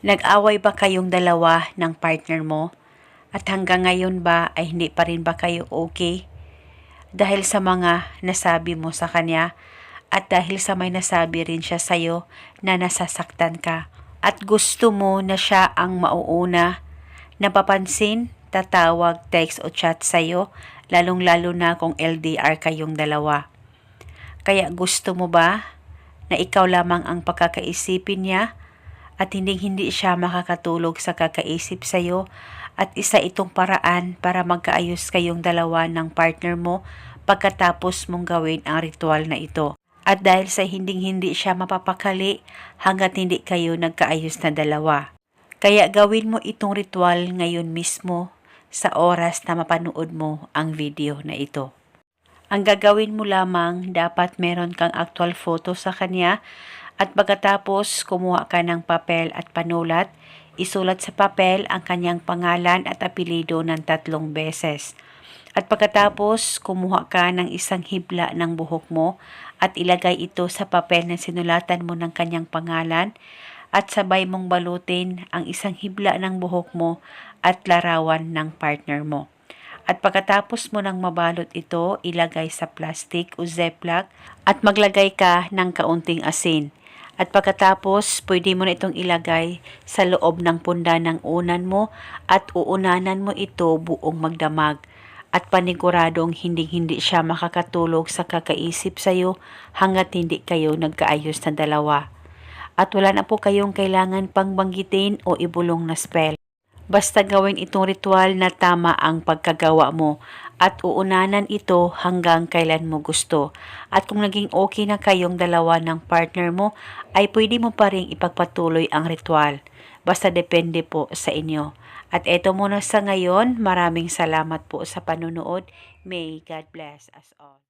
Nag-away ba kayong dalawa ng partner mo? At hanggang ngayon ba ay hindi pa rin ba kayo okay? Dahil sa mga nasabi mo sa kanya at dahil sa may nasabi rin siya sa'yo na nasasaktan ka. At gusto mo na siya ang mauuna, napapansin, tatawag, text o chat sa'yo, lalong-lalo na kung LDR kayong dalawa. Kaya gusto mo ba na ikaw lamang ang pagkakaisipin niya at hindi siya makakatulog sa kakaisip sa'yo at isa itong paraan para magkaayos kayong dalawa ng partner mo pagkatapos mong gawin ang ritual na ito. At dahil sa hindi siya mapapakali hanggat hindi kayo nagkaayos na dalawa. Kaya gawin mo itong ritual ngayon mismo sa oras na mapanood mo ang video na ito. Ang gagawin mo lamang, dapat meron kang actual photo sa kanya at pagkatapos kumuha ka ng papel at panulat, isulat sa papel ang kanyang pangalan at apelido ng 3 beses. At pagkatapos kumuha ka ng isang hibla ng buhok mo at ilagay ito sa papel na sinulatan mo ng kanyang pangalan at sabay mong balutin ang isang hibla ng buhok mo at larawan ng partner mo. At pagkatapos mo nang mabalot ito, ilagay sa plastic o ziploc at maglagay ka ng kaunting asin. At pagkatapos, pwede mo na itong ilagay sa loob ng punda ng unan mo at uunanan mo ito buong magdamag. At paniguradong hindi siya makakatulog sa kakaisip sa'yo hanggat hindi kayo nagkaayos na dalawa. At wala na po kayong kailangan pang banggitin o ibulong na spell. Basta gawin itong ritual na tama ang pagkagawa mo at uunanan ito hanggang kailan mo gusto. At kung naging okay na kayong dalawa ng partner mo, ay pwede mo pa rin ipagpatuloy ang ritual. Basta depende po sa inyo. At eto muna sa ngayon, maraming salamat po sa panunood. May God bless us all.